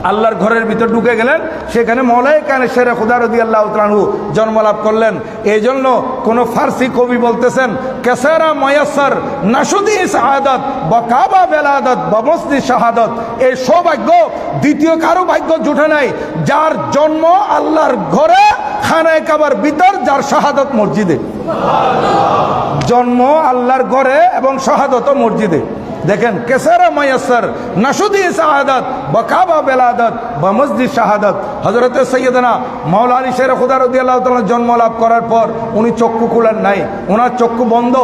আল্লাহর ঘরের ভিতর ঢুকে গেলেন, সেখানে মওলাই কায়নাত শের খুদা রাদিয়াল্লাহু তাআলা আনহু জন্মলাভ করলেন। এই জন্য কোন ফার্সি কবি বলতেছেন, কেসারা ময়াসর নাশুদি শাহাদাত বকাবা বেলাদাত বমসদি শাহাদাত। এই সৌভাগ্য দ্বিতীয় কারো ভাগ্য জুটে নাই, যার জন্ম আল্লাহর ঘরে খানায়ে কাবার ভিতর, যার শাহাদাত মসজিদে। জন্ম আল্লাহর ঘরে এবং শাহাদাত মসজিদে। দেখেন, কেসারা ময়াসর নাশুদি শাহাদাত বকাবা বেলাদাত বমসদি শাহাদাত। হযরতে সাইয়্যিদানা মাওলা আলী শের খুদা রাদিয়াল্লাহু তাআলা জন্ম লাভ করার পর উনি চক্ষু খুলেন নাই, ওনার চক্ষু বন্ধ।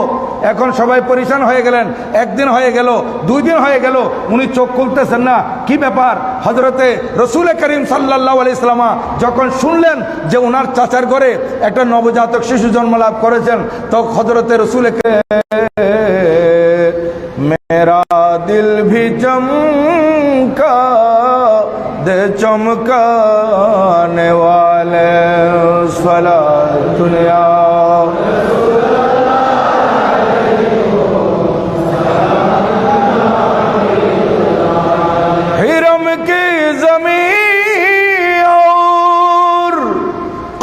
এখন সবাই পরিশান হয়ে গেলেন। একদিন হয়ে গেল, 2 দিন হয়ে গেল, উনি চোখ খুলতেছেন না। কি ব্যাপার? হযরতে রাসূল করিম সাল্লাল্লাহু আলাইহি ওয়াসাল্লাম যখন শুনলেন যে ওনার চাচার ঘরে একটা নবজাতক শিশু জন্ম লাভ করেছেন, তো হযরতে রাসূল मेरा दिल भी चमका दे चमकाने वाले सलातुल्लाह हिरम की ज़मीन और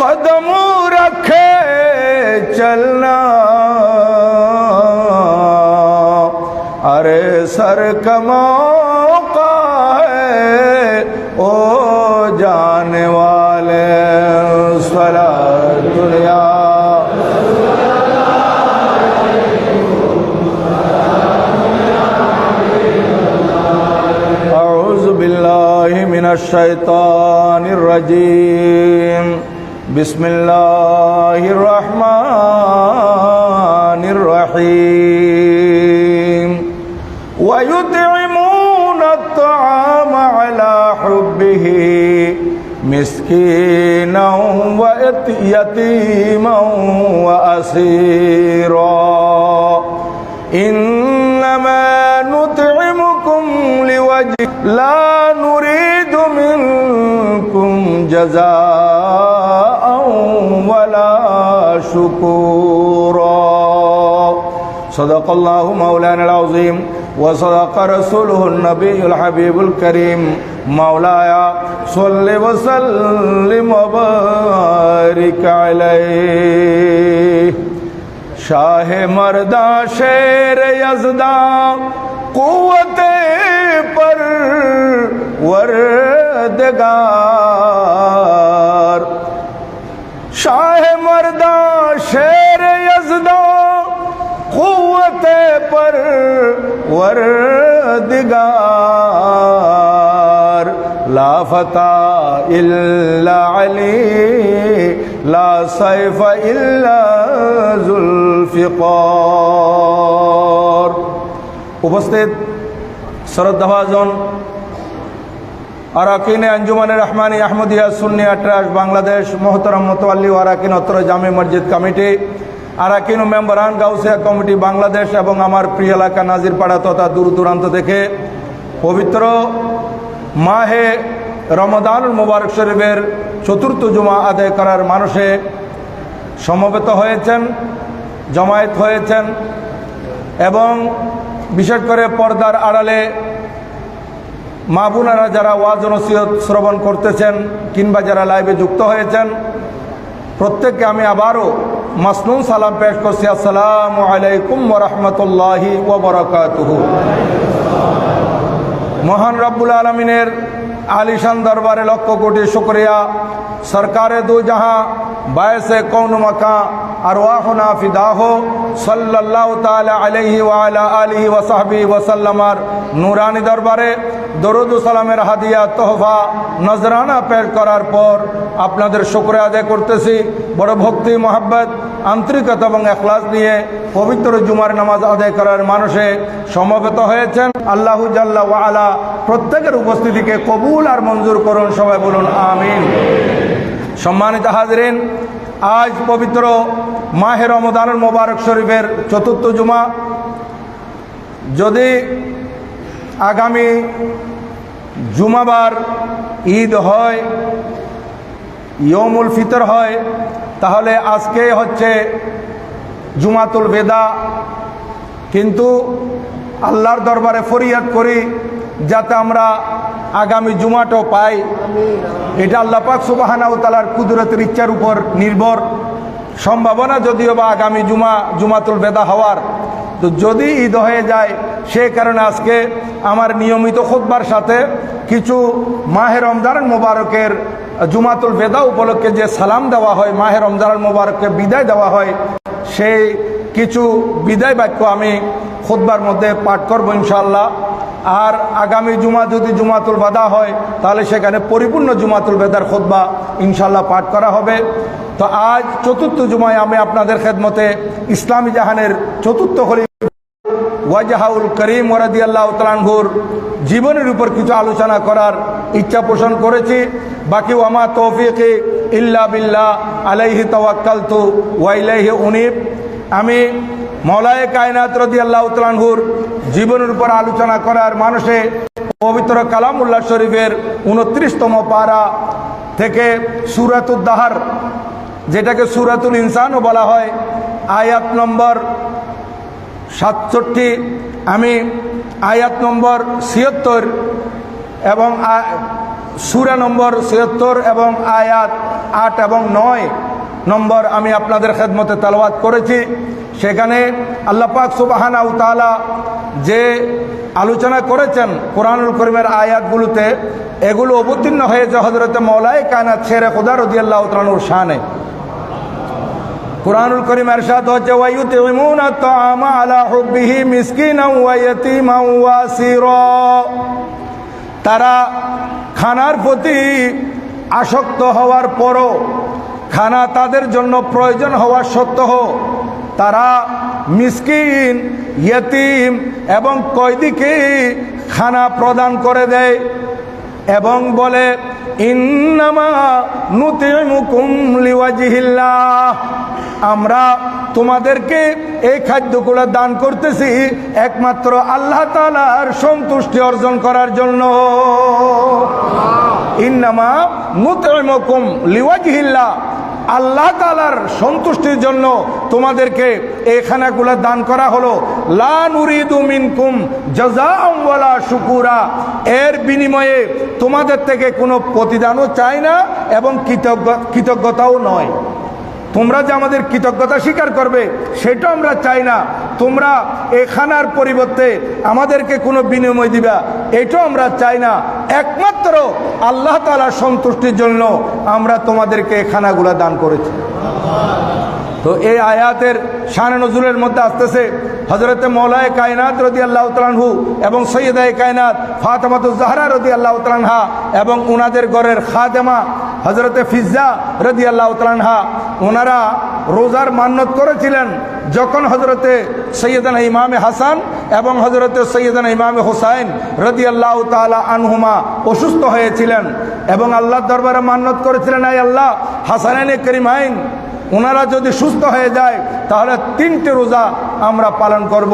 कदम रखे चलना, अरे सर का मौका है ओ जाने वाले सलातुल्लाह। अऊज़ु बिल्लाहि मिनश शैतानिर रजीम। बिस्मिल्लाहिर रहमानिर रहीम। वयुतइमून अत्तआम अला हुब्बिही मिस्कीनन व यतीमन व असीरा। इन्नमा नुतइमुकुम लिवजहि ला नुरीदु मिनकुम जज़ाअन वला शुकूरा। सदक़ल्लाहु मौलाना अज़ीम व सदक़ रसूलुहुन नबियुल हबीबुल करीम। मौलाया सल्लि व सल्लिम व बारिक अलैहि। शाह मर्दा शेर यज़दा क़ुव्वते परवरदिगार। शाह मर्दा शेर यज़दा क़ुव्वते परवरदिगार। ला फता इल्ला अली ला सैफ इल्ला जुल्फ़िकार। उपस्थित শ্রদ্ধাভাজন আরাকিনে আঞ্জুমানে রহমানি আহমদিয়া সুন্নিয়া ট্রাস্ট বাংলাদেশ, মোহতারাম মোতাওয়াল্লি ও আরাকিন অত্র জামে মসজিদ কমিটি, আরাকিন ও মেম্বারান গাউসিয়া কমিটি বাংলাদেশ এবং আমার প্রিয় এলাকা নাজিরপাড়া তথা দূর দূরান্ত থেকে পবিত্র মাহে রমাদানুল মুবারক শরীফের চতুর্থ জুমা আদায় করার মানুষে সমবেত হয়েছেন, জমায়েত হয়েছেন এবং বিশেষ করে পর্দার আড়ালে মা বোনেরা যারা ওয়াজ নসিহত শ্রবণ করতেছেন কিংবা যারা লাইভে যুক্ত হয়েছেন, প্রত্যেককে আমি আবারও মাসনুন সালাম পেশ করছি। আসসালামু আলাইকুম ওয়া রাহমাতুল্লাহি ওয়া বারাকাতুহু। মহান রব্বুল আলামিনের আলিশান দরবারে লক্ষ কোটি শুকরিয়া। সরকারে দু জাহাঁ বায়সে কৌন মাকা আরওয়াহুনা ফিদাহু সাল্লাল্লাহু তাআলা আলাইহি ওয়া আলা আলিহি ওয়া সাহবিহি ওয়া সাল্লামার নূরানি দরবারে দরুদ ও সালামের হাদিয়া তোহফা নজরানা পেশ করার পর আপনাদের শুকরিয়া আদায় করতেছি। বড় ভক্তি, মহব্বত, আন্তরিকতা এবং ইখলাস নিয়ে পবিত্র জুমার নামাজ আদায় করার মানুষে সমবেত হয়েছেন। আল্লাহু জাল্লা ওয়া আলা প্রত্যেকের উপস্থিতিকে কবুল আর মঞ্জুর করুন, সবাই বলুন আমিন। সম্মানিত হাজরিন, আজ পবিত্র মাহে রমাদানুল মুবারক শরীফের চতুর্থ জুমা। যদি আগামী জুমাবার ঈদ হয়, ইয়মুল ফিতর হয়, তাহলে আজকে হচ্ছে জুমাতুল বেদা। কিন্তু আল্লাহর দরবারে ফরিয়াদ করি যাতে আমরা আগামী জুমাটাও পাই। এটা আল্লাহ পাক সুবহানাহু ওয়া তাআলার কুদরতের ইচ্ছার উপর নির্ভর। সম্ভাবনা যদিও বা আগামী জুমাতুল বেদা হওয়ার, তো যদি ঈদ হয়ে যায় সে কারণে আজকে আমার নিয়মিত খুতবার সাথে কিছু মাহে রমজান মোবারকের জুমাতুল বেদা উপলক্ষে যে সালাম দেওয়া হয়, মাহে রমজান মোবারককে বিদায় দেওয়া হয়, সেই কিছু বিদায় বাক্য আমি খুতবার মধ্যে পাঠ করব ইনশাআল্লাহ। আর আগামী জুমা যদি জুমাতুল বেদা হয় তাহলে সেখানে পরিপূর্ণ জুমাতুল বেদার খুতবা ইনশাআল্লাহ পাঠ করা হবে। তো আজ চতুর্থ জুমায় আমি আপনাদের খেদমতে ইসলামী জাহানের চতুর্থ খলিফা ওয়াজহাউল করিম রাদিয়াল্লাহু তাআলা আনহুর জীবনের উপর কিছু আলোচনা করার ইচ্ছা পোষণ করেছি। বাকি ওয়ামা তৌফিকি ইল্লা বিল্লাহ আলাইহি তাওয়াক্কালতু ওয়া ইলাইহি উনীব। আমি মওলায়ে কায়নাত রাদিয়াল্লাহু তাআলা আনহুর জীবনের উপর আলোচনা করার মানুষে পবিত্র কালামুল্লাহ শরীফের 29তম পারা থেকে সূরাতুদ দাহর, যেটাকে সূরাতুল ইনসানও বলা হয়, আয়াত নম্বর 67, আমি আয়াত নম্বর 76 এবং সূরা নম্বর 76 এবং আয়াত 8 এবং 9 নম্বর আমি আপনাদের খেদমতে তেলাওয়াত করেছি। সেখানে আল্লাহ পাক সুবহানাহু ওয়া তাআলা যে আলোচনা করেছেন কোরআনুল কারীমের আয়াতগুলোতে, এগুলো অবতীর্ণ হয়েছে হযরতে মাওলায়ে কায়নাত শেরে খুদা রাদিয়াল্লাহু তাআলা আনহুর শানে। কুরআনুল কারীম ইরশাদ হচ্ছে ওয়ায়ুতিমুনা আত-তাআমা আলা হুব্বিহি মিসকিনাও ওয়া ইয়াতীমান ওয়া আসীরা। তারা খানার প্রতি আসক্ত হওয়ার পরও, খানা তাদের জন্য প্রয়োজন হওয়া সত্ত্বেও তারা মিসকিন, ইয়তীম এবং কয়দিকে খানা প্রদান করে দেয় এবং বলে ইন্নামা নুতিমুকুম লিওয়াজহিল্লাহ, আমরা তোমাদেরকে এই খাদ্যগুলো দান করতেছি একমাত্র আল্লাহ তাআলার সন্তুষ্টি অর্জন করার জন্য। ইন্নামা নুতিমুকুম লিওয়াজহিল্লাহ, আল্লাহ তাআলার সন্তুষ্টির জন্য তোমাদেরকে এই খানাগুলো দান করা হলো। লা নুরিদু মিনকুম জাযাআন ওয়ালা শুকুরা, এর বিনিময়ে তোমাদের থেকে কোনো প্রতিদানও চাই না এবং কৃতজ্ঞতাও নয়। তোমরা যে আমাদের কৃতজ্ঞতা স্বীকার করবে সেটা আমরা চাই না, তোমরা এই খানার পরিবর্তে আমাদেরকে কোনো বিনিময় দিবা এটাও আমরা চাই না, একমাত্র আল্লাহ তাআলার সন্তুষ্টির জন্য আমরা তোমাদেরকে এই খানাগুলো দান করেছি। তো এই আয়াতের শানে নজুলের মধ্যে আসতেছে হযরতে মাওলায়ে কায়নাত রাদিয়াল্লাহু তাআলা আনহু এবং সাইয়্যিদায়ে কায়নাত ফাতেমাতুজ জাহরা রাদিয়াল্লাহু তাআলা আনহা এবং ওনাদের ঘরের খাদেমা হযরতে ফিজ্জা রাদিয়াল্লাহু তাআলা আনহা, ওনারা রোজার মান্নত করেছিলেন যখন হযরতে সৈয়দনা ইমামে হাসান এবং হযরতে সৈয়দনা ইমামে হুসাইন রাদিয়াল্লাহু তাআলা আনহুমা অসুস্থ হয়েছিলেন এবং আল্লাহর দরবারে মান্নত করেছিলেন, আয় আল্লাহ, হাসানাইনে কারিমাইন ওনারা যদি সুস্থ হয়ে যায় তাহলে 3টে রোজা আমরা পালন করব।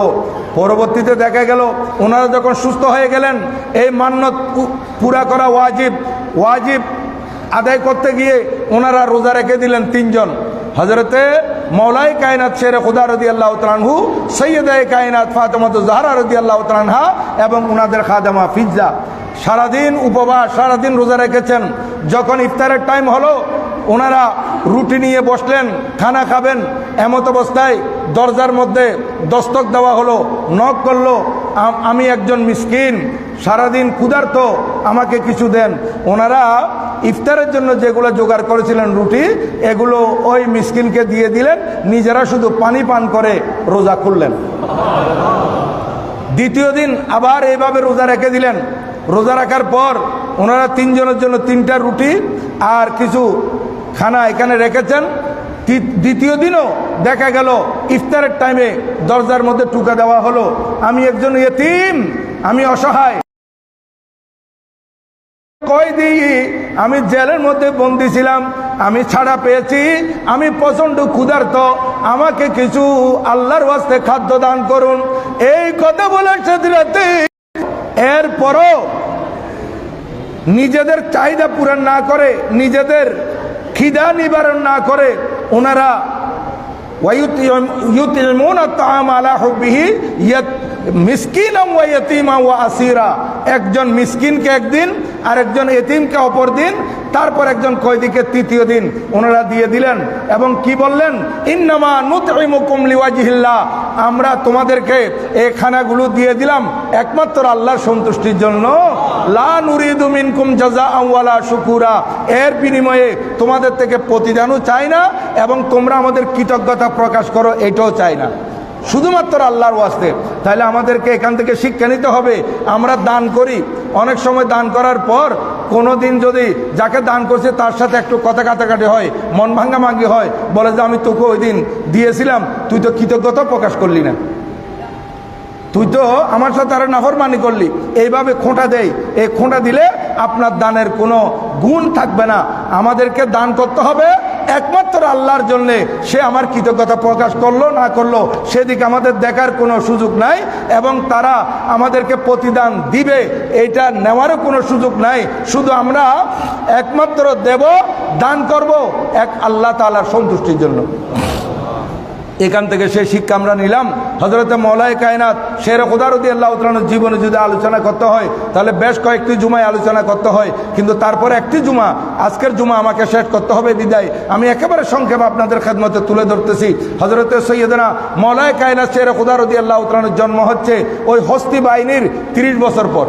পরবর্তীতে দেখা গেল ওনারা যখন সুস্থ হয়ে গেলেন, এই মান্নত পুরা করা ওয়াজিব আদায় করতে গিয়ে ওনারা রোজা রেখে দিলেন 3 জন, হযরতে মাওলায়ে কায়নাত শেরে খুদা রাদিয়াল্লাহু তাআলা আনহু, সাইয়্যিদায়ে কায়নাত ফাতেমাতুজ জাহরা রাদিয়াল্লাহু তাআলা আনহা এবং ওনাদের খাদেমা ফিজ্জা। সারাদিন উপবাস, সারাদিন রোজা রেখেছেন। যখন ইফতারের টাইম হলো ওনারা রুটি নিয়ে বসলেন, খানা খাবেন, এমত অবস্থায় দরজার মধ্যে দস্তক দেওয়া হলো, নক করলো, আমি একজন মিসকিন, সারাদিন ক্ষুধার্ত, আমাকে কিছু দেন। ওনারা ইফতারের জন্য যেগুলো জোগাড় করেছিলেন রুটি, এগুলো ওই মিসকিনকে দিয়ে দিলেন, নিজেরা শুধু পানি পান করে রোজা খুললেন। দ্বিতীয় দিন আবার এইভাবে রোজা রেখে দিলেন। রোজা রাখার পর ওনারা 3 জনের জন্য 3টা রুটি আর কিছু খানা এখানে রেখেছেন। দ্বিতীয় দিনও দেখা গেল ইফতারের টাইমে দরজার মধ্যে টুকা দেওয়া হলো, আমি একজন ইয়তীম, আমি অসহায়, কয়েদি, আমি জেলের মধ্যে বন্দী ছিলাম, আমি ছাড়া পেয়েছি, আমি প্রচন্ড ক্ষুধার্ত, আমাকে কিছু আল্লাহর ওয়াস্তে খাদ্য দান করুন। এই কথা বলে সেদিরাতে এরপরও নিজেদের চাহিদা পূরণ না করে, নিজেদের খিদা নিবারণ না করে ওনারা ওয়ায়ুতিমুনা আত-তাআমা আলা হুব্বিহি মিসকিনা ওয়া ইয়াতীমা ওয়া আসীরা, একজন মিসকিনকে একদিন আর একজন এতিমকে অপর দিন, তারপর একজন কয়েদিকে তৃতীয় দিন ওনারা দিয়ে দিলেন এবং কি বললেন, ইন্নামা নুতঈমুকুম লিওয়াজহিল্লাহ, আমরা তোমাদেরকে এই খানাগুলো দিয়ে দিলাম একমাত্র আল্লাহর সন্তুষ্টির জন্য, লা নুরিদু মিনকুম জাযাআ ওয়ালা শুকুরা, এর বিনিময়ে তোমাদের থেকে প্রতিদানও চাই না এবং তোমরা আমাদের কৃতজ্ঞতা প্রকাশ করো এটাও চাই না, শুধুমাত্র আল্লাহর ওয়াস্তে। তাহলে আমাদেরকে এখান থেকে শিক্ষা নিতে হবে, আমরা দান করি, অনেক সময় দান করার পর কোনো দিন যদি যাকে দান করছে তার সাথে একটু কথা কাটাকাটি হয়, মন ভাঙ্গাভাঙ্গি হয়, বলে যে আমি তোকে ওই দিন দিয়েছিলাম, তুই তো কৃতজ্ঞতা প্রকাশ করলি না, তুই তো আমার সাথে আরো নাফরমানি করলি, এইভাবে খোঁটা দেয়। এই খোঁটা দিলে আপনার দানের কোনো গুণ থাকবে না। আমাদেরকে দান করতে হবে একমাত্র আল্লাহর জন্য, সে আমার কৃতজ্ঞতা প্রকাশ করলো না করলো সেদিকে আমাদের দেখার কোনো সুযোগ নাই এবং তারা আমাদেরকে প্রতিদান দিবে এইটা নেওয়ারও কোনো সুযোগ নাই। শুধু আমরা একমাত্র দেব, দান করব এক আল্লাহ তাআলার সন্তুষ্টির জন্য। এখান থেকে সেই শিক্ষা আমরা নিলাম। হযরত মাওলায়ে কায়নাত শের খুদা রাদিয়াল্লাহু তাআলার জীবনে যদি আলোচনা করতে হয় তাহলে বেশ কয়েকটি জুমায় আলোচনা করতে হয়, কিন্তু তারপরে একটি জুমা, আজকের জুমা আমাকে শেষ করতে হবে বিদায় আমি একেবারে সংক্ষেপে আপনাদের খেদমতে তুলে ধরতেছি। হযরত সৈয়দনা মাওলায়ে কায়নাত শের খুদা রাদিয়াল্লাহু তাআলার জন্ম হচ্ছে ওই হস্তি বাহিনীর 30 বছর পর,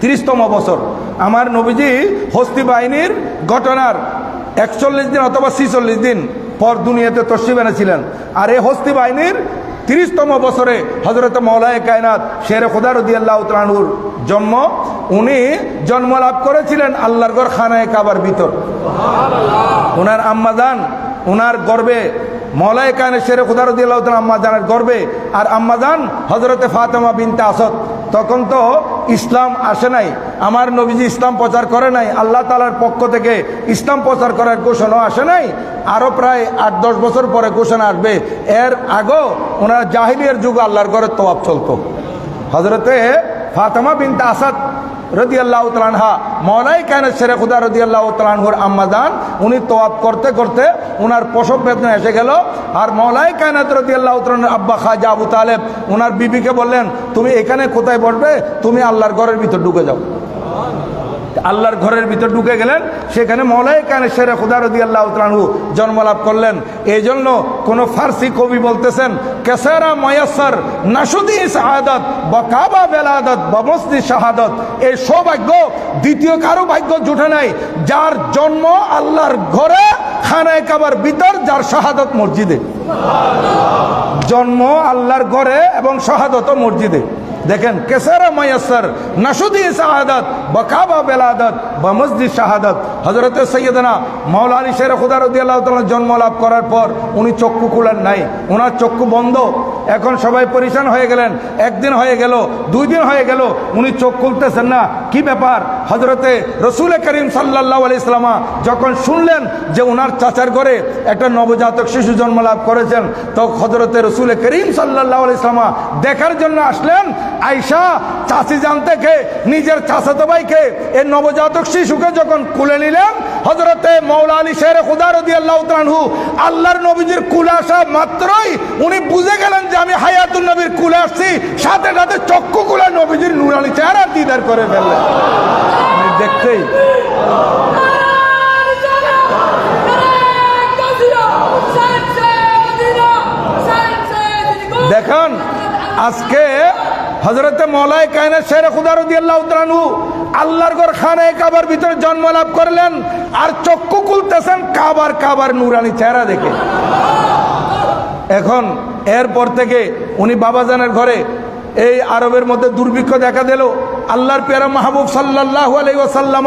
30তম বছর। আমার নবীজি হস্তি বাহিনীর ঘটনার 41 দিন অথবা 46 দিন পর দুনিয়াতে তশরিফ এনেছিলেন। আর এই হস্তি বাহিনীর 30তম বছরে হযরত মাওলায়ে কায়নাত শের খুদা রাদিয়াল্লাহু তাআলা আনহুর জন্ম। উনি জন্ম লাভ করেছিলেন আল্লাহর ঘর খানায়ে কাবার ভিতর। সুবহানাল্লাহ। ওনার আম্মাজান ওনার গর্বে, মাওলায়ে কায়নাত শের খুদা রাদিয়াল্লাহু তাআলা আম্মাজানের গর্বে, আর আম্মাজান হযরতে ফাতেমা বিনতে আসাদ। তখন তো ইসলাম আসে নাই, আমার নবীজি ইসলাম প্রচার করে নাই, আল্লাহ তাআলার পক্ষ থেকে ইসলাম প্রচার করার ঘোষণা আসে নাই। আরও প্রায় 8-10 বছর পরে ঘোষণা আসবে। এর আগেও ওনার জাহিলিয়ার যুগে আল্লাহর ঘরের তওয়াফ চলতো। হযরতে ফাতেমা বিনতে আসাদ রাদিয়াল্লাহু তাআলা আনহা মাওলায়ে কায়নাত শের খুদা রাদিয়াল্লাহু তাআলা আনহুর আম্মাজান, উনি তওয়াফ করতে করতে ওনার প্রসব বেদনা এসে গেল। আর মাওলায়ে কায়নাত রাদিয়াল্লাহু তাআলা আব্বা খাজা আবু তালেব ওনার বিবিকে বললেন, তুমি এখানে কোথায় বসবে, তুমি আল্লাহর ঘরের ভিতর ঢুকে যাও। আল্লাহর ঘরের ভিতর ঢুকে গেলেন, সেখানে মাওলায়ে কায়নাত শের খুদা রাদিয়াল্লাহু তাআলা আনহু জন্ম লাভ করলেন। এই জন্য কোন ফার্সি কবি বলতেছেন, কেসারা ময়াসসার নাশুদি শাহাদাত বা কাবা বেলাদাত বা মসজিদ শাহাদাত, এই সৌভাগ্য দ্বিতীয় কারো ভাগ্য জুটে নাই, যার জন্ম আল্লাহর ঘরে খানায়ে কাবার ভিতর, যার শাহাদাত মসজিদে। জন্ম আল্লাহর ঘরে এবং শাহাদাত মসজিদে। দেখেন, কেসারা মায়াসসার নাশুদি শাহাদাত বা কাবা বেলাদাত বা মসজিদ শাহাদাত। হযরত সৈয়দনা মাওলা আলী শের খুদা রাদিয়াল্লাহু তাআলা জন্ম লাভ করার পর উনি চক্ষু খুলেন নাই, ওনার চক্ষু বন্ধ। এখন সবাই পরিশান হয়ে গেলেন, একদিন হয়ে গেল, 2 দিন হয়ে গেল, উনি চোখ খুলতেছেন না, কি ব্যাপার? হযরতে রাসূল করিম সাল্লাল্লাহু আলাইহি ওয়াসাল্লাম যখন শুনলেন যে ওনার চাচার ঘরে একটা নবজাতক শিশু জন্ম লাভ করেছেন, তো হযরতে রাসূল করিম সাল্লাল্লাহু আলাইহি ওয়াসাল্লাম দেখার জন্য আসলেন। আয়েশা চাচি জান থেকে নিজের চাচাতো ভাইকে এই নবজাতক শিশুকে যখন কুলে নিলেন, হযরতে মাওলা আলী শের খুদা রাদিয়াল্লাহু তাআলা আনহু আল্লাহর নবীজির কুলে আসা মাত্রই উনি বুঝে গেলেন যে আমি হায়াতুন নবীর কুলে আসছি, সাথে সাথে চক্ষু খুলে নবীজির নূরানি চেহারা দিদার করে ফেললেন। দেখতেই দেখুন, আজকে হযরতে মাওলায়ে কায়নাত শের খুদা রাদিয়াল্লাহু তাআলা আনহু আল্লাহর ঘর খানায়ে কাবার ভিতরে জন্ম লাভ করলেন, আর চক্ষু খুলতেছেন কাবার নূরানি চেহারা দেখে। এখন এরপর থেকে উনি বাবাজানের ঘরে, এই আরবের মধ্যে দুর্ভিক্ষ দেখা দিল। আল্লাহর পেয়ারা মাহবুব সাল্লাল্লাহু আলাইহি ওয়াসাল্লাম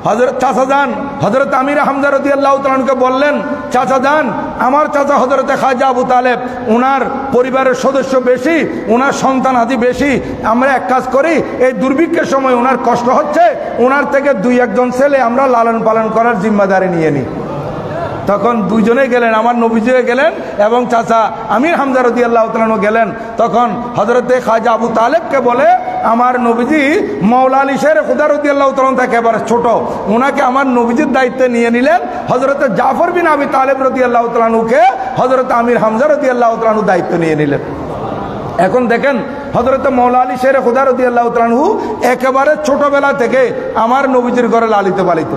হযরত চাচা যান হযরত আমির হামজা রাদিয়াল্লাহু তাআলা আনহুকে বললেন, চাচা যান, আমার চাচা হযরতে খাজা আবু তালেব, ওনার পরিবারের সদস্য বেশি, ওনার সন্তান আদি বেশি, আমরা এক কাজ করি, এই দুর্ভিক্ষের সময় ওনার কষ্ট হচ্ছে, ওনার থেকে 2-1 ছেলে আমরা লালন পালন করার জিম্মাদারি নিয়ে নিই। তখন দুইজনে গেলেন, আমার নবীজিও গেলেন এবং চাচা আমির হামজা রাদিয়াল্লাহু তাআলা আনহু গেলেন। তখন হযরতে খাজা আবু তালেবকে বলে, আমার নবীজি মাওলা আলী শের খুদা রাদিয়াল্লাহু তাআলা থেকে একেবারে ছোট, ওনাকে আমার নবীজির দায়িত্বে নিয়ে নিলেন। হযরতে জাফর বিন আবি তালেব রাদিয়াল্লাহু তাআলা আনহুকে হযরত আমির হামজা রাদিয়াল্লাহু তাআলা আনহু দায়িত্ব নিয়ে নিলেন। এখন দেখেন হযরত মাওলা আলী শের খুদা রাদিয়াল্লাহু তাআলা আনহু একেবারে ছোটবেলা থেকে আমার নবীজির ঘরে লালিত পালিত।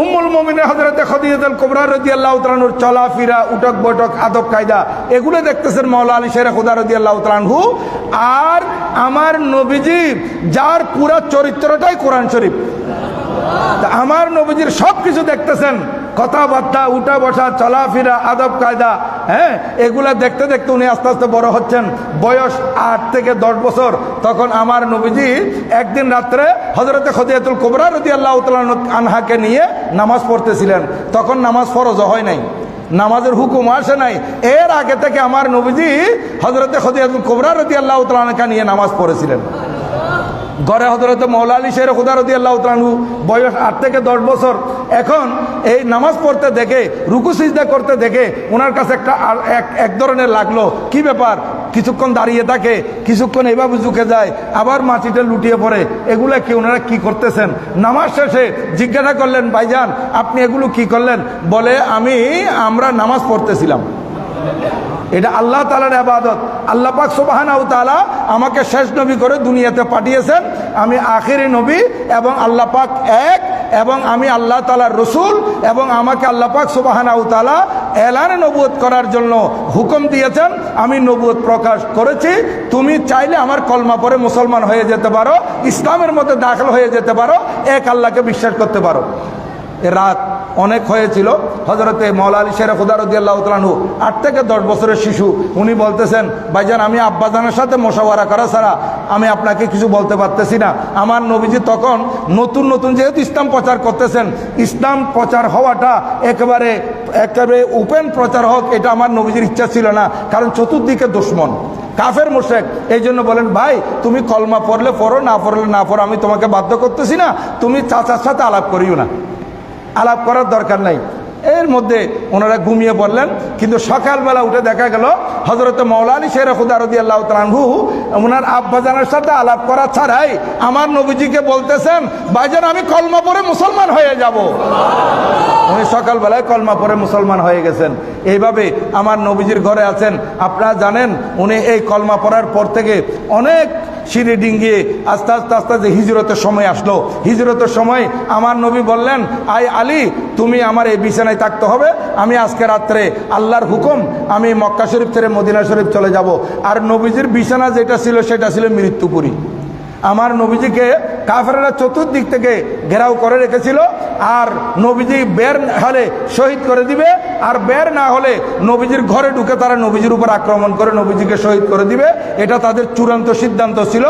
উম্মুল মুমিনিন হযরত খাদিজাতুল কুবরা রাদিয়াল্লাহু তাআলা আনহুর চলাফেরা, উঠক বৈঠক, আদব কায়দা এগুলো দেখতেছেন মাওলা আলী শের খুদা রাদিয়াল্লাহু তাআলা আনহু। আর আমার নবীজি যার পুরো চরিত্রটাই কোরআন শরীফ, আমার নবীজির সব কিছু দেখতেছেন, কথাবার্তা, উঠা বসা, চলাফেরা, আদব কায়দা, হ্যাঁ, এগুলা দেখতে দেখতে উনি আস্তে আস্তে বড় হচ্ছেন। বয়স 8 থেকে 10 বছর। তখন আমার নবীজি একদিন রাত্রে হযরতে খাদিজাতুল কুবরা রাদিয়াল্লাহু তাআলা আনহাকে নিয়ে নামাজ পড়তেছিলেন। তখন নামাজ ফরজ হয় নাই, নামাজের হুকুম আসে নাই। এর আগে থেকে আমার নবীজি হযরতে খাদিজাতুল কুবরা রাদিয়াল্লাহু তাআলা আনহাকে নিয়ে নামাজ পড়েছিলেন। ঘরে হযরত মাওলা আলী শের খুদা রাদিয়াল্লাহু তাআলা আনহু বয়স 8 থেকে 10 বছর। এখন এই নামাজ পড়তে দেখে, রুকু সিজদা করতে দেখে ওনার কাছে একটা এক ধরনের লাগলো, কি ব্যাপার, কিছুক্ষণ দাঁড়িয়ে থাকে, কিছুক্ষণ এইভাবে ঝুঁকে যায়, আবার মাটিতে লুটিয়ে পড়ে, এগুলা কি, ওনারা কি করতেছেন? নামাজ শেষে জিজ্ঞাসা করলেন, ভাইজান আপনি এগুলো কি করলেন? বলে আমরা নামাজ পড়তেছিলাম। এটা আল্লাহ তাআলার ইবাদত। আল্লাহ পাক সুবহানাহু ওয়া তাআলা আমাকে শেষ নবী করে দুনিয়াতে পাঠিয়েছেন। আমি আখিরি নবী এবং আল্লাহ পাক এক, এবং আমি আল্লাহ তাআলার রাসূল, এবং আমাকে আল্লাহ পাক সুবহানাহু ওয়া তাআলা এলানে নবুয়ত করার জন্য হুকুম দিয়েছেন। আমি নবুয়ত প্রকাশ করেছি। তুমি চাইলে আমার কলমা পড়ে মুসলমান হয়ে যেতে পারো, ইসলামের মধ্যে দাখিল হয়ে যেতে পারো, এক আল্লাহকে বিশ্বাস করতে পারো। রাত অনেক হয়েছিল। হযরতে মাওলা আলী শের খুদা রাদিয়াল্লাহু তাআলা আনহু 8 থেকে 10 বছরের শিশু। উনি বলতেছেন, ভাইজান আমি আব্বাজানের সাথে মোশাওয়ারা করা ছাড়া আমি আপনাকে কিছু বলতে পারতেছি না। আমার নবীজি তখন নতুন নতুন যেহেতু ইসলাম প্রচার করতেছেন, ইসলাম প্রচার হওয়াটা একেবারে ওপেন প্রচার হোক, এটা আমার নবীজির ইচ্ছা ছিল না। কারণ চতুর্দিকে দুশমন, কাফের মুশরিক। এই জন্য বলেন, ভাই তুমি কলমা পড়লে পড়ো, না পড়লে না পড়ো, আমি তোমাকে বাধ্য করতেছি না, তুমি চাচার সাথে আলাপ করিও না, আলাপ করার দরকার নাই। এর মধ্যে ওনারা ঘুমিয়ে পড়লেন। কিন্তু সকালবেলা উঠে দেখা গেল হযরত মাওলা আলী শের খুদা রাদিয়াল্লাহু তাআলা আনহু ওনার আব্বাজানের সাথে আলাপ করা ছাড়াই আমার নবীজিকে বলতেছেন, ভাইজান আমি কলমা পড়ে মুসলমান হয়ে যাব। উনি সকালবেলায় কলমা পড়ে মুসলমান হয়ে গেছেন। এইভাবে আমার নবীজির ঘরে আছেন। আপনারা জানেন উনি এই কলমা পড়ার পর থেকে অনেক সিঁড়ি ডিঙ্গিয়ে আস্তে আস্তে আস্তে যে হিজরতের সময় আসলো, হিজরতের সময় আমার নবী বললেন, আই আলী তুমি আমার এই বিছানায় থাকতে হবে, আমি আজকে রাত্রে আল্লাহর হুকুম আমি মক্কা শরীফ ছেড়ে মদিনা শরীফ চলে যাব। আর নবীজির বিছানা যেটা ছিল সেটা ছিল মৃত্যুপুরী। আমার নবীজিকে কাফেররা চতুর্দিক থেকে ঘেরাও করে রেখেছিল। আর নবীজি বের হলে শহীদ করে দিবে, আর বের না হলে নবীজির ঘরে ঢুকে তারা নবীজির উপর আক্রমণ করে নবীজিকে শহীদ করে দিবে। এটা তাদের চূড়ান্ত সিদ্ধান্ত ছিল।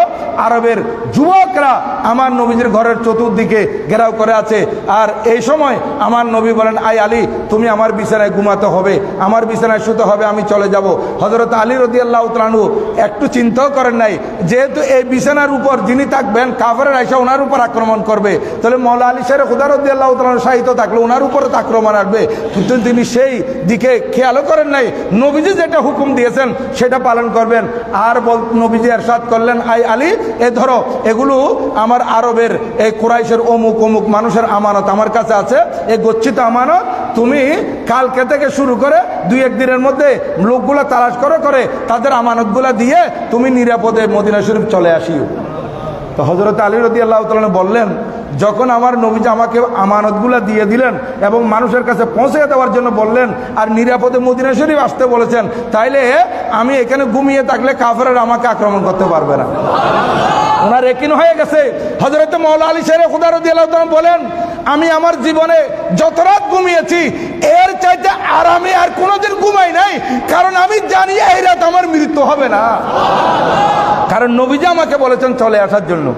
আরবের যুবকরা আমার নবীজির ঘরের চতুর্দিকে ঘেরাও করে আছে। আর এই সময় আমার নবী বলেন, আই আলী তুমি আমার বিছানায় ঘুমাতে হবে, আমার বিছানায় শুতে হবে, আমি চলে যাব। হযরত আলী রাদিয়াল্লাহু তাআলা আনহু একটু চিন্তাও করেন নাই, যেহেতু এই বিছানার উপর যিনি থাকবেন কাফেররা এসে ওনার উপর আক্রমণ করবে, তাহলে মাওলা আলী শের খুদা রাদিয়াল্লাহু তাআলা আনহু শাহিত থাকলে ওনার উপরে আক্রমণ আসবে। কিন্তু তিনি সেই দিকে খেয়ালও করেন নাই। নবীজি যেটা হুকুম দিয়েছেন সেটা পালন করবেন। আর নবীজি ইরশাদ করলেন, আই আলী এ ধরো, এগুলো আমার আরবের এই কুরাইশের অমুক অমুক মানুষের আমানত আমার কাছে আছে, এই গচ্ছিত আমানত, তুমি কালকে থেকে শুরু করে 2-1 দিনের মধ্যে লোকগুলা তালাশ করে তাদের আমানতগুলা দিয়ে তুমি নিরাপদে মদিনা শরীফ চলে আসিও। তো হযরত আলী রাদিয়াল্লাহু তাআলা বললেন, যখন আমার নবীজি আমাকে আমানতগুলা দিয়ে দিলেন এবং মানুষের কাছে পৌঁছে দেওয়ার জন্য বললেন, আর নিরাপদে মদিনা শরীফ আসতে বলেছেন, তাইলে আমি এখানে ঘুমিয়ে থাকলে কাফেররা আমাকে আক্রমণ করতে পারবে না। ওনার ইয়াকিন হয়ে গেছে। হযরত মাওলা আলী শের খুদা রাদিয়াল্লাহু তাআলা বলেন, আমি আমার জীবনে যত রাত ঘুমিয়েছি এর চাইতে আরামে আর কোনোদিন ঘুমাই নাই, কারণ আমি জানি এই রাত আমার মৃত্যু হবে না। কারণ নবীজি আমাকে বলেছেন চলে আসার জন্য,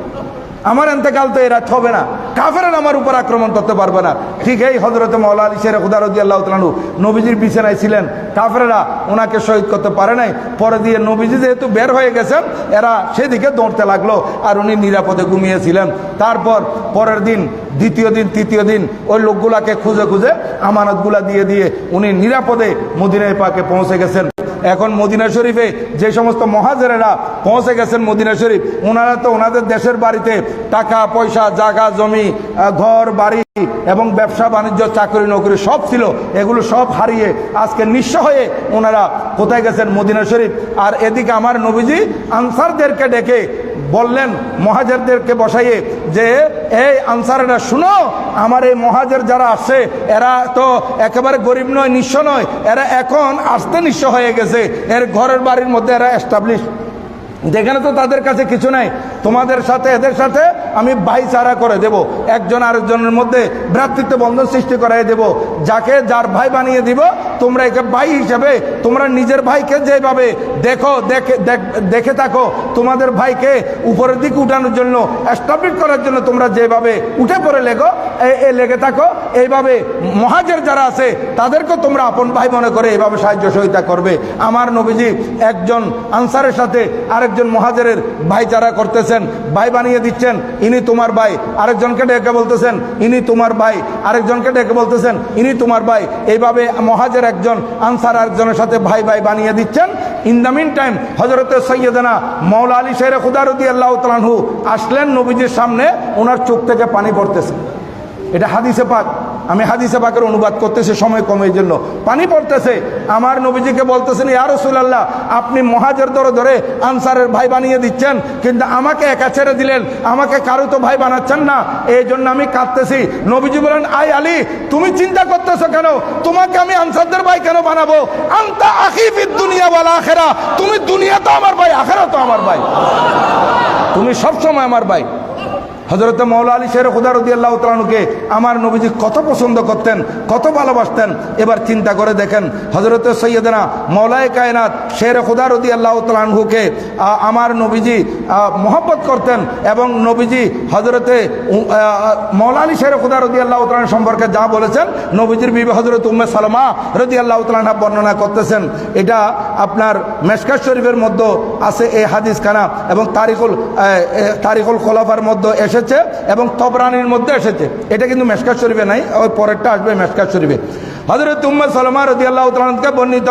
আমার ইন্তেকাল তো এই রাত হবে না, কাফেররা আমার উপর আক্রমণ করতে পারবে না। ঠিক এই হযরত মাওলা আলী শের খুদা রাদিয়াল্লাহু তাআলা আনহু নবীজির বিছানায় ছিলেন, কাফেররা ওনাকে শহীদ করতে পারে নাই। পরে দিয়ে নবীজি যেহেতু বের হয়ে গেছেন, এরা সেদিকে দৌড়তে লাগলো আর উনি নিরাপদে ঘুমিয়েছিলেন। তারপর পরের দিন, দ্বিতীয় দিন, তৃতীয় দিন ওই লোকগুলাকে খুঁজে আমানতগুলা দিয়ে উনি নিরাপদে মদিনায় পাকে পৌঁছে গেছেন। এখন মদিনা শরীফে যে সমস্ত মহাজেরেরা পৌঁছে গেছেন মদিনা শরীফ, ওনারা তো ওনাদের দেশের বাড়িতে টাকা পয়সা, জায়গা জমি, ঘর বাড়ি এবং ব্যবসা বাণিজ্য, চাকরি নকরি সব ছিল, এগুলো সব হারিয়ে আজকে নিঃস্ব হয়ে ওনারা কোথায় গেছেন? মদিনা শরীফ। আর এদিকে আমার নবীজি আনসারদেরকে ডেকে বললেন, মহাজেরদেরকে বসাইয়ে, যে এই আনসারেরা শুনো, আমার এই মহাজের যারা আসছে এরা তো একেবারে গরিব নয়, নিঃস্ব নয়, এরা এখন আসতে নিঃস্ব হয়ে গেছে, এর ঘরের বাড়ির মধ্যে এরা এস্টাবলিশ, যেখানে তো তাদের কাছে কিছু নাই, তোমাদের সাথে এদের সাথে আমি ভাইচারা করে দেব, একজন আরেকজনের মধ্যে ভ্রাতৃত্ব বন্ধন সৃষ্টি করাই দেব, যাকে যার ভাই বানিয়ে দিব, তোমরা একে ভাই হিসেবে তোমরা নিজের ভাইকে যেভাবে দেখে থাকো, তোমাদের ভাইকে উপরের দিকে উঠানোর জন্য, এস্টাবলিশ করার জন্য তোমরা যেভাবে উঠে পড়ে লেগে থাকো, এইভাবে মহাজের যারা আছে তাদেরকেও তোমরা আপন ভাই মনে করে এইভাবে সাহায্য সহযোগিতা করবে। আমার নবীজি একজন আনসারের সাথে আরেকজন মহাজেরের ভাইচারা করতেছেন, ভাই বানিয়ে দিচ্ছেন, ইনি তোমার ভাই, আরেকজনকে ডেকে বলতেছেন ইনি তোমার ভাই, আরেকজনকে ডেকে বলতেছেন ইনি তোমার ভাই, এইভাবে মহাজের একজন আনসার আরেকজনের সাথে ভাই ভাই বানিয়ে দিচ্ছেন। ইন দ্য মিন টাইম হযরত সৈয়দনা মাওলা আলী শের খুদা রাদিয়াল্লাহু তাআলা আনহু আসলেন নবীজির সামনে, ওনার চোখ থেকে পানি পড়তেছে। এটা হাদিসে পাক, আমি হাদিসে পাকের অনুবাদ করতেছি, সময় কমের জন্য। পানি পড়তেছে, আমার নবীজিকে বলতেছেন, ইয়া রাসূলুল্লাহ, আপনি মহাজের ধরে আনসারের ভাই বানিয়ে দিচ্ছেন, কিন্তু আমাকে একা ছেড়ে দিলেন, আমাকে কারো তো ভাই বানাচ্ছেন না, এই জন্য আমি কাঁদতেছি। নবীজি বলেন, আই আলী, তুমি চিন্তা করতেছো কেন? তোমাকে আমি আনসারদের ভাই কেন বানাবো? আনতা আখি ফিদ দুনিয়া ওয়াল আখিরা, তুমি দুনিয়া তো আমার ভাই, আখিরা তো আমার ভাই, তুমি সবসময় আমার ভাই। হযরত মাওলা আলী শের খুদা রাদিয়াল্লাহু তাআলা আনহুকে আমার নবীজি কত পছন্দ করতেন, কত ভালোবাসতেন। এবার চিন্তা করে দেখেন, হযরত সৈয়দনা মাওলায়ে কায়নাত শের খুদা রাদিয়াল্লাহু তাআলা আনহুকে আমার নবীজি মহব্বত করতেন, এবং নবীজি হযরতে মাওলা আলী শের খুদা রাদিয়াল্লাহু তাআলা সম্পর্কে যা বলেছেন, নবীজির বিবি হযরত উম্মে সালামা রাদিয়াল্লাহু তাআলা আনহা বর্ণনা করতেছেন। এটা আপনার মেশকাত শরীফের মধ্যে আছে এই হাদিস খানা, এবং তারিকুল খোলাফার মধ্যে এসে এবং তবরানির মধ্যে এসেছে। এটা কিন্তু মেশকাত শরীফে নাই, ওই পরেরটা আসবে মেশকাত শরীফে। হযরত উম্মে সালামা রাদিয়াল্লাহু তাআলা আনহা বর্ণিত,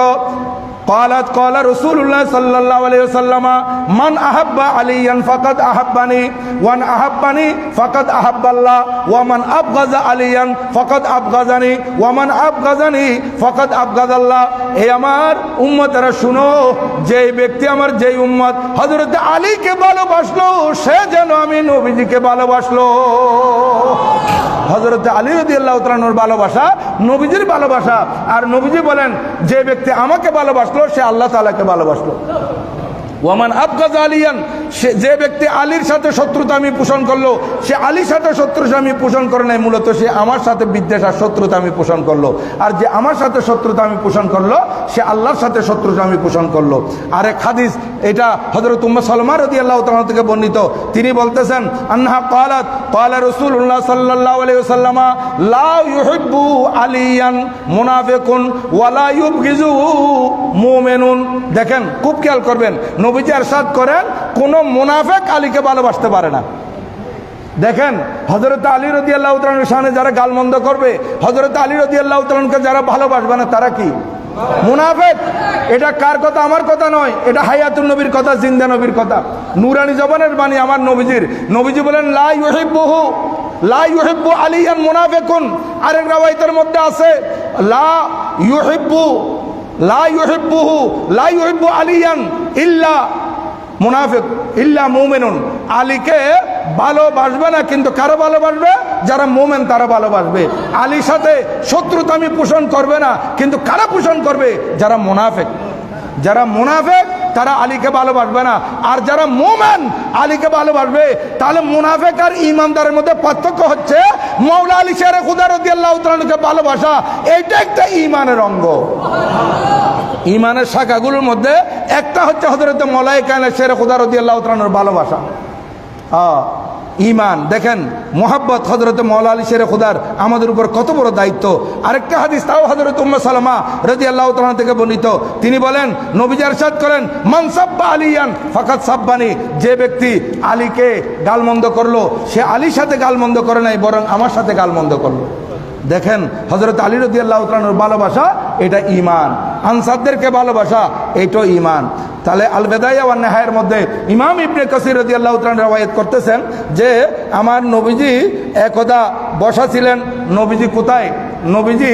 قالت قال رسول الله صلى الله عليه وسلم من أحب عليا فقد أحبني ومن أحبني فقد أحب الله ومن أبغض عليا فقد أبغضني ومن أبغضني فقد أبغض الله। এই আমার উম্মতেরা শুনো, যে ব্যক্তি আমার, যেই উম্মত হযরত আলীকে ভালোবাসলো, সে যেন আমি নবীজিকে ভালোবাসলো। হযরত আলী রাদিয়াল্লাহু তাআলা আনহুর ভালোবাসা নবীজির ভালোবাসা। আর নবীজি বলেন, যে ব্যক্তি আমাকে ভালোবাসলো সে আল্লাহ তাআলাকে ভালোবাসলো। ওয়ামান আবগাজ আলিয়ান, যে ব্যক্তি আলীর সাথে শত্রুতা আমি পোষণ করলো, সে আলীর সাথে শত্রুতা আমি পোষণ করে নাই, মূলত সে আমার সাথে বিদ্বেষ আর শত্রুতা আমি পোষণ করলো। আর যে আমার সাথে শত্রুতা আমি পোষণ করলো, সে আল্লাহর সাথে শত্রুতা আমি পোষণ করলো। আরেক হাদিস, এটা হযরত উম্মে সালামা রাদিয়াল্লাহু তাআলা থেকে বর্ণিত, তিনি বলতেছেন, আনহা ক্বালাত ক্বালা রাসূলুল্লাহ সাল্লাল্লাহু আলাইহি ওয়াসাল্লাম লা ইউহিব্বু আলিয়ান মুনাফিকুন ওয়া লা ইউবগিজু মুমিনুন। দেখেন, খুব খেয়াল করবেন, নবীজি ইরশাদ করেন, কোন মুনাফিক আলীকে ভালোবাসতে পারে না। দেখেন, হযরত আলী রাদিয়াল্লাহু তাআলার শানে যারা গালমন্দ করবে, হযরত আলী রাদিয়াল্লাহু তাআলাকে যারা ভালোবাসবে না, তারা কি? মুনাফিক। এটা কার কথা? আমার কথা নয়, এটা হায়াতুন নবীর কথা, জিন্দা নবীর কথা, নূরানী জবানের বাণী আমার নবীজির। নবীজি বলেন, লা ইউহিব্বু আলিয়ান মুনাফিকুন। আরেক রাওয়ায়াতের মধ্যে আছে, লা ইউহিব্বু আলিয়ান ইল্লা মুনাফিক ইল্লা মুমিনুন। আলীকে ভালোবাসবে না, কিন্তু কারো ভালোবাসবে? যারা মুমিন তারা ভালোবাসবে। আলীর সাথে শত্রুতা আমি পোষণ করবে না, কিন্তু কারা পোষণ করবে? যারা মুনাফিক। যারা মুনাফিক তারা আলীকে ভালোবাসবে না, আর যারা মুমিন আলীকে ভালোবাসবে। তাহলে মুনাফিক আর ঈমানদারের মধ্যে পার্থক্য হচ্ছে, মাওলা আলী শের খুদা রাদিয়াল্লাহু তাআলা আনহুকে ভালোবাসা, এটা একটা ঈমানের অঙ্গ। ঈমানের শাখাগুলোর মধ্যে একটা হচ্ছে হযরত মাওলায়ে কায়নাত শের খুদা রাদিয়াল্লাহু তাআলা আনহুর ভালোবাসা, ঈমান। দেখেন, মুহাব্বত হযরত মাওলা আলী শের খুদার আমাদের উপর কত বড় দায়িত্ব। আরেকটা হাদিস, তাও হযরত উম্মে সালামা রাদিয়াল্লাহু তাআলা থেকে বর্ণিত, তিনি বলেন, নবীজি ইরশাদ করেন, মান সাব্বা আলিয়ান ফাকাদ সাব্বানি। যে ব্যক্তি আলীকে গালমন্দ করলো, সে আলীর সাথে গালমন্দ করে নাই, বরং আমার সাথে গালমন্দ করলো। দেখেন, হযরত আলী রাদিয়াল্লাহু তাআলার ভালোবাসা, এটা ঈমান। আনসারদেরকে ভালোবাসা, এইটা ঈমান। তাহলে আল বেদায়া ওয়ান নেহায়ের মধ্যে ইমাম ইবনে কাসির রাদিয়াল্লাহু তাআলা রওয়ায়াত করতেছেন যে আমার নবীজি একদা বসা ছিলেন। নবীজি কোথায়? নবীজি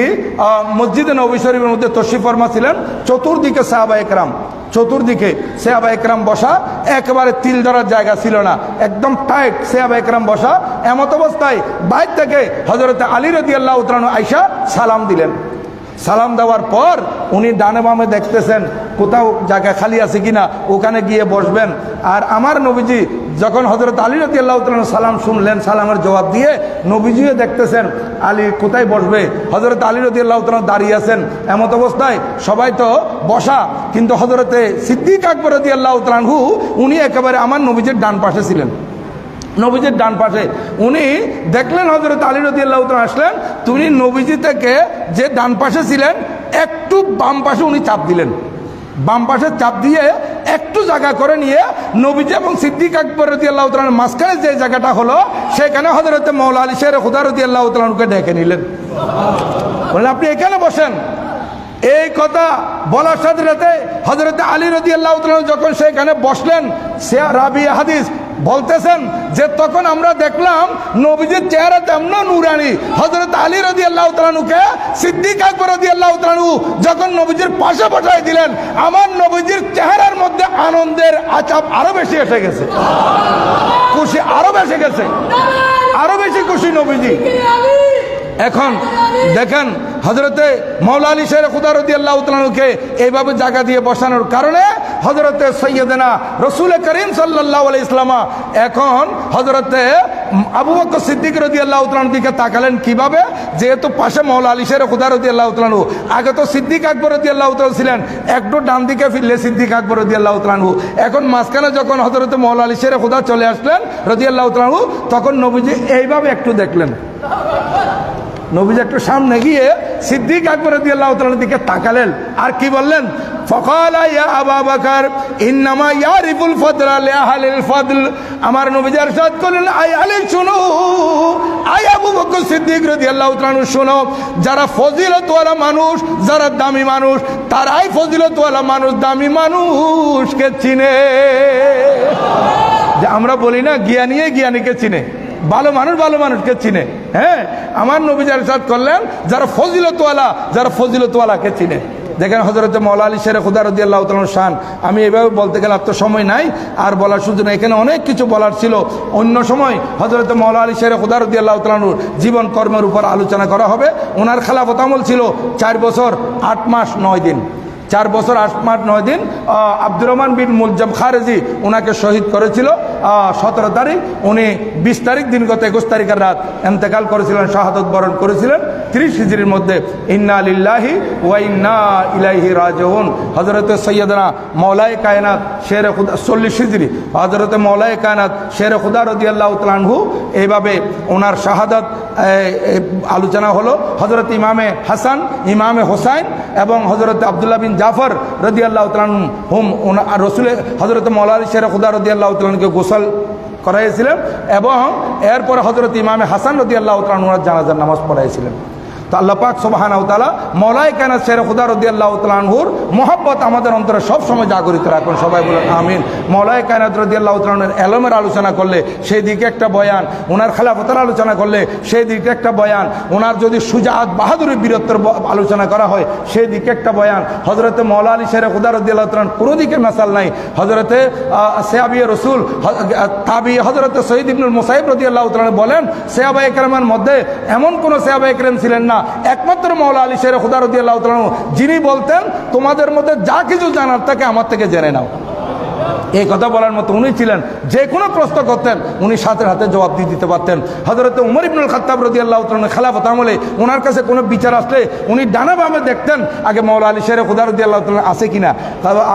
মসজিদে নবী শরীফের মধ্যে তশরিফ ফরমা ছিলেন। চতুর্দিকে সাহাবা একরাম, চতুর্দিকে সাহাবা একরাম বসা, একেবারে তিল ধরার জায়গা ছিল না, একদম টাইট সাহাবা একরাম বসা। এমত অবস্থায় বাইরে থেকে হযরত আলী রাদিয়াল্লাহু তাআলা আয়েশা সালাম দিলেন। সালাম দেওয়ার পর উনি ডানে বামে দেখতেছেন কোথাও জায়গা খালি আছে কিনা, ওখানে গিয়ে বসবেন। আর আমার নবীজি যখন হযরত আলী রাদিয়াল্লাহু তাআলা সালাম শুনলেন, সালামের জবাব দিয়ে নবীজিও দেখতেছেন আলী কোথায় বসবে। হযরত আলী রাদিয়াল্লাহু তাআলা দাঁড়িয়ে আছেন। এমত অবস্থায় সবাই তো বসা, কিন্তু হযরতে সিদ্দিক আকবর রাদিয়াল্লাহু তাআলা উনি একেবারে আমার নবীজির ডান পাশে ছিলেন। নবীজির ডান পাশে উনি দেখলেন হযরত আলী রাদিয়াল্লাহু তাআলা আসলেন। তিনি নবীজি থেকে যে ডান পাশে ছিলেন একটু বাম পাশে উনি চাপ দিলেন। বাম পাশে চাপ দিয়ে একটু জায়গা করে নিয়ে নবীজি এবং সিদ্দিক আকবর রাদিয়াল্লাহু তাআলার মাঝখানে যে জায়গাটা হলো, সেখানে হযরত মাওলা আলী শের খুদা রাদিয়াল্লাহু তাআলাকে ডেকে নিলেন। বললেন আপনি এখানে বসেন। এই কথা বলার সাথে সাথে হযরত আলী রাদিয়াল্লাহু তাআলা যখন সেখানে বসলেন, সে রাবি হাদিস বলতেছেন যে তখন আমরা দেখলাম নবীজির চেহারা তেমন নূরানি। হযরত আলী রাদিয়াল্লাহু তাআলাকে সিদ্দিক আকবর রাদিয়াল্লাহু তাআলা যখন নবীজির পাশে বসাই দিলেন, আমার নবীজির চেহারার মধ্যে আনন্দের আচাপ আরো বেশি এসে গেছে, খুশি আরো বেশি গেছে, আরো বেশি খুশি নবীজি। এখন দেখেন হযরতে মাওলা আলী শের খুদা রাদিয়াল্লাহু তাআলাকে এইভাবে জায়গা দিয়ে বসানোর কারণে হযরতে সৈয়দনা রাসূল করিম সাল্লাল্লাহু আলাইহি ওয়াসাল্লাম এখন হযরতে আবু বকর সিদ্দিক রাদিয়াল্লাহু তাআলার দিকে তাকালেন। কিভাবে? যেহেতু পাশে মাওলা আলী শের খুদা রাদিয়াল্লাহু তাআলা, আগে তো সিদ্দিক আকবর রাদিয়াল্লাহু তাআলা ছিলেন, একটু ডান দিকে ফিরলে সিদ্দিক আকবর রাদিয়াল্লাহু তাআলা, এখন মাঝখানে যখন হযরতে মাওলা আলী শের খুদা চলে আসলেন রাদিয়াল্লাহু তাআলা, তখন নবীজি এইভাবে একটু দেখলেন। নবীজি একটু সামনে গিয়ে সিদ্দিক আকবর রাদিয়াল্লাহু তাআলার দিকে তাকালেন আর কি বললেন? ফাকালা ইয়া আবু বকর ইন্নামা ইয়ারিফুল ফাদলা লিআহলিল ফাদল। আমার নবীজি ইরশাদ করলেন, আই আলী শুনো, আই আবু বকর সিদ্দিক রাদিয়াল্লাহু তাআলা শুনো, যারা ফজিলতওয়ালা মানুষ, যারা দামি মানুষ, তারাই ফজিলতওয়ালা মানুষ, দামি মানুষকে চিনে। যে আমরা বলি না জ্ঞানীয়ে জ্ঞানীকে চিনে, ভালো মানুষ ভালো মানুষকে চিনে। হ্যাঁ, আমার নবীজি ইরশাদ করলেন যারা ফজিলতওয়ালা, যারা ফজিলতওয়ালাকে চিনে। দেখেন হযরত মাওলা আলী শের খুদা রাদিয়াল্লাহু তাআলার শান আমি এভাবে বলতে গেলে আর তো সময় নাই, আর বলার সুযোগ নেই। এখানে অনেক কিছু বলার ছিল। অন্য সময় হযরত মাওলা আলী শের খুদা রাদিয়াল্লাহু তাআলার জীবন কর্মের উপর আলোচনা করা হবে। ওনার খেলাফত আমল ছিল 4 বছর 8 মাস 9 দিন। 4 বছর 8 মাস 9 দিন। আব্দুর রহমান বিন মুলজাম খারেজি ওনাকে শহীদ করেছিল 17 তারিখ। উনি 20 তারিখ দিনগত 21 তারিখের রাত ইন্তেকাল করেছিলেন, শাহাদত বরণ করেছিলেন 30 হিজরির মধ্যে। ইন্না লিল্লাহি ওয়া ইন্না ইলাইহি রাজিউন। হযরত সৈয়দনা মাওলায়ে কায়নাত শের খুদা 40 হিজরি, হযরত মাওলায়ে কায়নাত শের খুদা রাদিয়াল্লাহু তাআলা আনহু, এইভাবে ওনার শাহাদত আলোচনা হলো। হযরত ইমামে হাসান, ইমামে হোসাইন এবং হযরত আব্দুল্লাহ বিন জাফর রাদিয়াল্লাহু তাআলা হুম রাসূল হযরত মাওলা আলী শের খুদা রাদিয়াল্লাহু তাআলাকে গোসল করাইছিলেন এবং এরপরে হযরত ইমামে হাসান রাদিয়াল্লাহু তাআলা ওনার জানাজার নামাজ পড়াইছিলেন। তো আল্লাহ পাক সুবহানাহু ওয়া তাআলা মাওলায়ে কায়নাত শের খুদা রাদিয়াল্লাহু তাআলা আনহুর মহব্বত আমাদের অন্তরে সব সময় জাগরিত রাখুন। সবাই বলুন আমিন। মাওলায়ে কায়নাত রাদিয়াল্লাহু তাআলা আনহুর এলমের আলোচনা করলে সেই দিকে একটা বয়ান, ওনার খেলাফতের আলোচনা করলে সেই দিকে একটা বয়ান, ওনার যদি সুজাত বাহাদুরের বীরত্বের আলোচনা করা হয় সেই দিকে একটা বয়ান। হযরতে মাওলা আলী শের খুদা রাদিয়াল্লাহু তাআলা কোনো দিকে মেসাল নাই। হযরতে সাহাবী রাসূল তাবি হযরতে সঈদ ইবনুল মুসাইব রাদিয়াল্লাহু তাআলা বলেন, সাহাবায়ে কেরামের মধ্যে এমন কোন সাহাবায়ে কেরাম ছিলেন না, একমাত্র মাওলা আলী শের খুদা রাদিয়াল্লাহু তাআলা যিনি বলতেন তোমাদের মধ্যে যা কিছু জানার থাকে আমার থেকে জেনে নাও। এই কথা বলার মতো উনি ছিলেন। যে কোনো প্রশ্ন করতেন উনি সাথে সাথে জবাব দিয়ে দিতে পারতেন। হযরত উমর ইবনুল খাত্তাব রাদিয়াল্লাহু তাআলা খেলাফত আমলে ওনার কাছে কোনো বিচার আসলে উনি ডানা বামে দেখতেন আগে মাওলা আলী শের খুদা রাদিয়াল্লাহু তাআলা আছে কিনা,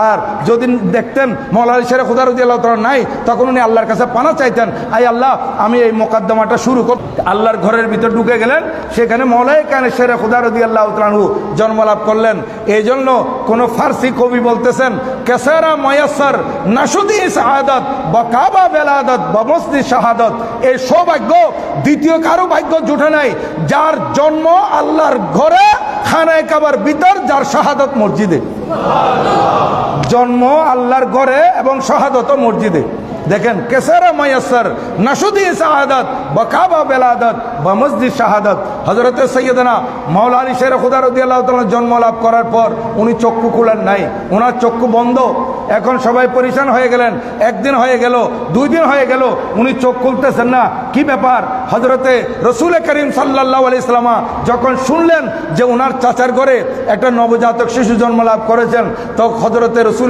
আর যদি দেখতেন মাওলা আলী শের খুদা রাদিয়াল্লাহু তাআলা নাই, তখন উনি আল্লাহর কাছে পানা চাইতেন, আই আল্লাহ আমি এই মোকদ্দমাটা শুরু কর। আল্লাহর ঘরের ভিতর ঢুকে গেলেন, সেখানে মাওলায়ে কায়নাত শের খুদা রাদিয়াল্লাহু তাআলা জন্মলাভ করলেন। এই জন্য কোনো ফার্সি কবি বলতেছেন কেসারা ময়াসসার নাশুদি শাহাদাত বা কাবা বেলাদাত বা মসজিদ শাহাদাত, এই সৌভাগ্য দ্বিতীয় কারো ভাগ্য জুটে নাই, যার জন্ম আল্লাহর ঘরে খানায় কাবার ভিতর, যার শাহাদত মসজিদে। জন্ম আল্লাহর ঘরে এবং শাহাদত মসজিদে। দেখেন কেসারা মায়াসার নাশুদি শাহাদাত বা কাবা বেলাদাত বা মসজিদ শাহাদাত। হযরত সৈয়দনা মাওলা আলী শের খুদা রাদিয়াল্লাহু তাআলা জন্ম লাভ করার পর উনি চক্ষু খুলেন নাই, ওনার চক্ষু বন্ধ। এখন সবাই পরিশান হয়ে গেলেন, একদিন হয়ে গেল, 2 দিন হয়ে গেল, উনি চোখ খুলতেছেন না, কি ব্যাপার? হযরতে রাসূল করিম সাল্লাল্লাহু আলাইহি ওয়াসাল্লাম যখন শুনলেন যে ওনার চাচার ঘরে একটা নবজাতক শিশু জন্ম লাভ করেছেন, তো হযরতে রাসূল